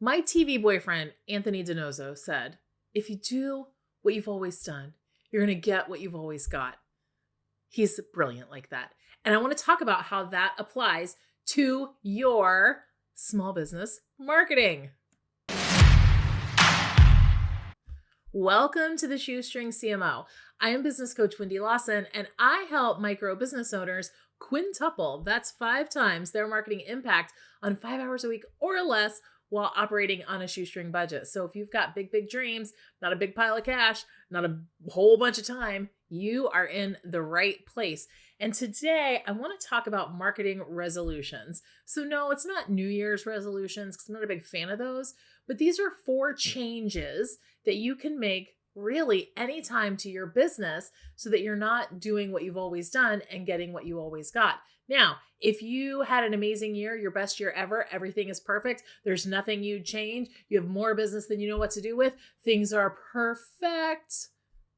My TV boyfriend, Anthony DiNozzo, said, if you do what you've always done, you're going to get what you've always got. He's brilliant like that. And I want to talk about how that applies to your small business marketing. Welcome to the Shoestring CMO. I am business coach Wendy Lawson, and I help micro business owners quintuple, that's 5 times their marketing impact on 5 hours a week or less while operating on a shoestring budget. So if you've got big dreams, not a big pile of cash, not a whole bunch of time, you are in the right place. And today I want to talk about marketing resolutions. So no, it's not New Year's resolutions because I'm not a big fan of those, but these are 4 changes that you can make really anytime to your business so that you're not doing what you've always done and getting what you always got. Now, if you had an amazing year, your best year ever, everything is perfect, there's nothing you'd change, you have more business than you know what to do with, things are perfect,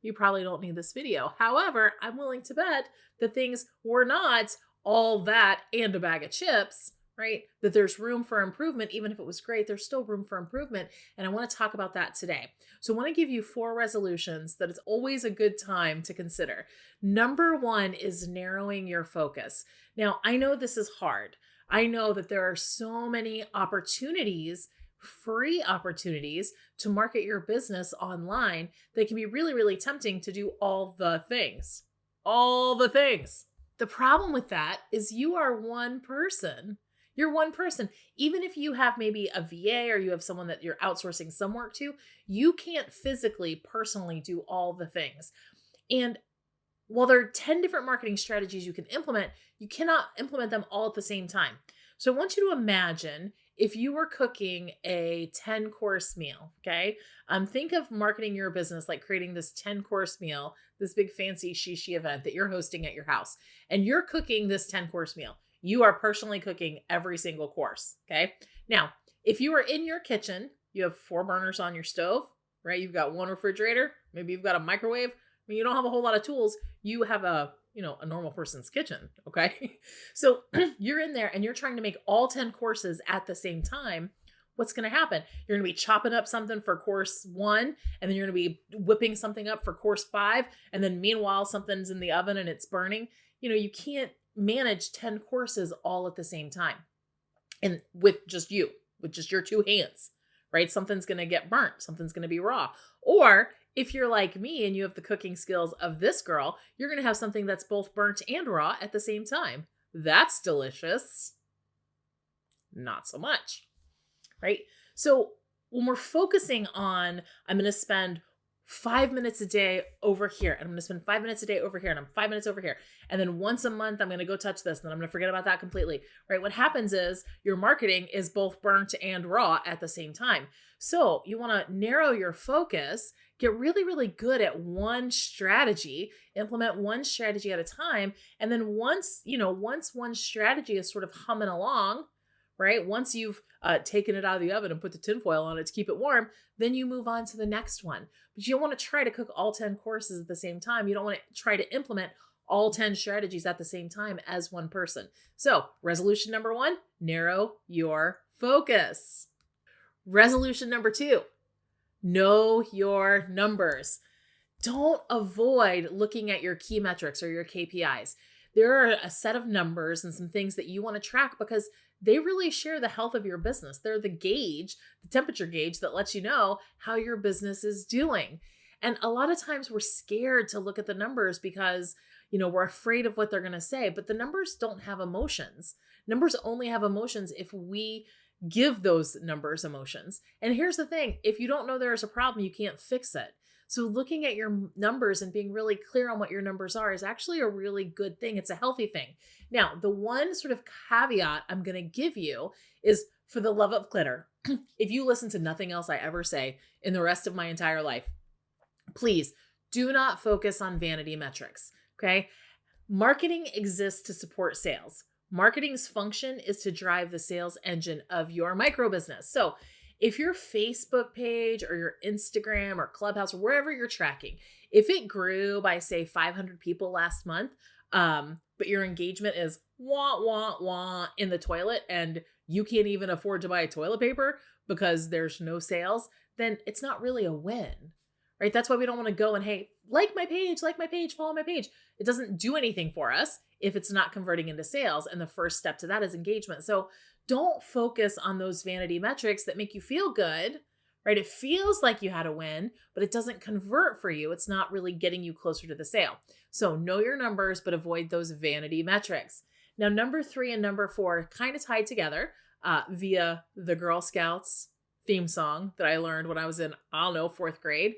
you probably don't need this video. However, I'm willing to bet that things were not all that and a bag of chips, right? That there's room for improvement. Even if it was great, there's still room for improvement. And I want to talk about that today. So I want to give you 4 resolutions that it's always a good time to consider. Number 1 is narrowing your focus. Now, I know this is hard. I know that there are so many opportunities, free opportunities to market your business online that can be really tempting to do all the things. All the things. The problem with that is you are one person. You're one person. Even if you have maybe a VA or you have someone that you're outsourcing some work to, you can't physically, personally do all the things. And while there are 10 different marketing strategies you can implement, you cannot implement them all at the same time. So I want you to imagine if you were cooking a 10-course meal, okay? Think of marketing your business like creating this 10-course meal, this big fancy shishi event that you're hosting at your house, and you're cooking this 10-course meal. You are personally cooking every single course, okay? Now, if you are in your kitchen, you have 4 burners on your stove, right? You've got 1 refrigerator, maybe you've got a microwave. I mean, you don't have a whole lot of tools. You have a normal person's kitchen, okay? So you're in there and you're trying to make all 10 courses at the same time. What's going to happen? You're going to be chopping up something for course 1, and then you're going to be whipping something up for course 5, and then meanwhile, something's in the oven and it's burning. You can't manage 10 courses all at the same time. And with just your 2 hands, right? Something's going to get burnt. Something's going to be raw. Or if you're like me and you have the cooking skills of this girl, you're going to have something that's both burnt and raw at the same time. That's delicious. Not so much, right? So when we're focusing on, I'm going to spend 5 minutes a day over here, and I'm going to spend 5 minutes a day over here, and I'm 5 minutes over here. And then once a month, I'm going to go touch this, and then I'm going to forget about that completely, right? What happens is your marketing is both burnt and raw at the same time. So you want to narrow your focus, get really good at one strategy, implement one strategy at a time. And then once one strategy is sort of humming along, right? Once you've taken it out of the oven and put the tinfoil on it to keep it warm, then you move on to the next one. But you don't want to try to cook all 10 courses at the same time. You don't want to try to implement all 10 strategies at the same time as one person. So resolution number 1, narrow your focus. Resolution number 2, know your numbers. Don't avoid looking at your key metrics or your KPIs. There are a set of numbers and some things that you want to track because they really share the health of your business. They're the gauge, the temperature gauge that lets you know how your business is doing. And a lot of times we're scared to look at the numbers because, we're afraid of what they're going to say, but the numbers don't have emotions. Numbers only have emotions if we give those numbers emotions. And here's the thing, if you don't know there's a problem, you can't fix it. So looking at your numbers and being really clear on what your numbers are is actually a really good thing. It's a healthy thing. Now, the one sort of caveat I'm going to give you is, for the love of glitter, if you listen to nothing else I ever say in the rest of my entire life, please do not focus on vanity metrics, okay? Marketing exists to support sales. Marketing's function is to drive the sales engine of your micro business. So if your Facebook page or your Instagram or Clubhouse or wherever you're tracking, if it grew by, say, 500 people last month, but your engagement is wah, wah, wah in the toilet and you can't even afford to buy toilet paper because there's no sales, then it's not really a win, right? That's why we don't want to go and, hey, like my page, follow my page. It doesn't do anything for us if it's not converting into sales. And the first step to that is engagement. So don't focus on those vanity metrics that make you feel good, right? It feels like you had a win, but it doesn't convert for you. It's not really getting you closer to the sale. So know your numbers, but avoid those vanity metrics. Now, number 3 and number 4 kind of tied together via the Girl Scouts theme song that I learned when I was in, 4th grade.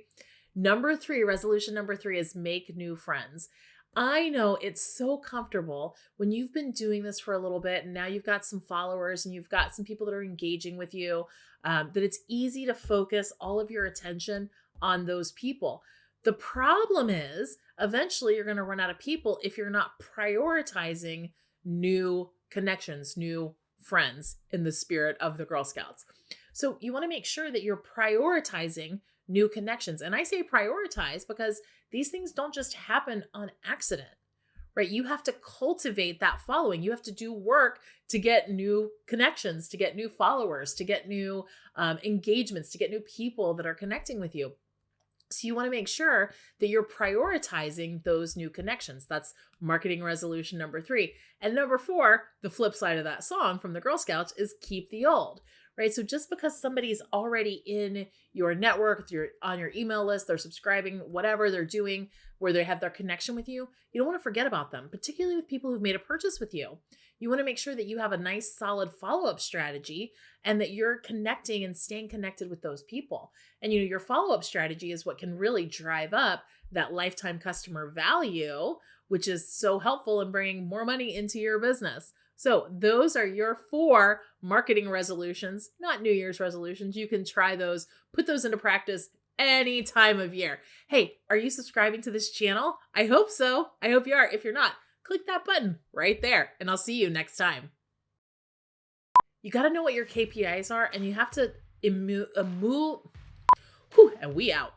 Resolution number 3 is make new friends. I know it's so comfortable when you've been doing this for a little bit and now you've got some followers and you've got some people that are engaging with you, that it's easy to focus all of your attention on those people. The problem is eventually you're going to run out of people if you're not prioritizing new connections, new friends in the spirit of the Girl Scouts. So you want to make sure that you're prioritizing new connections. And I say prioritize because these things don't just happen on accident, right? You have to cultivate that following. You have to do work to get new connections, to get new followers, to get new engagements, to get new people that are connecting with you. So you want to make sure that you're prioritizing those new connections. That's marketing resolution number 3. And number 4, the flip side of that song from the Girl Scouts is keep the old, right? So just because somebody's already in your network, you're on your email list, they're subscribing, whatever they're doing, where they have their connection with you, you don't want to forget about them, particularly with people who've made a purchase with you. You want to make sure that you have a nice, solid follow-up strategy and that you're connecting and staying connected with those people. And your follow-up strategy is what can really drive up that lifetime customer value, which is so helpful in bringing more money into your business. So those are your 4 marketing resolutions, not New Year's resolutions. You can try those, put those into practice any time of year. Hey, are you subscribing to this channel? I hope so. I hope you are. If you're not, click that button right there and I'll see you next time. You got to know what your KPIs are and you have to and we out.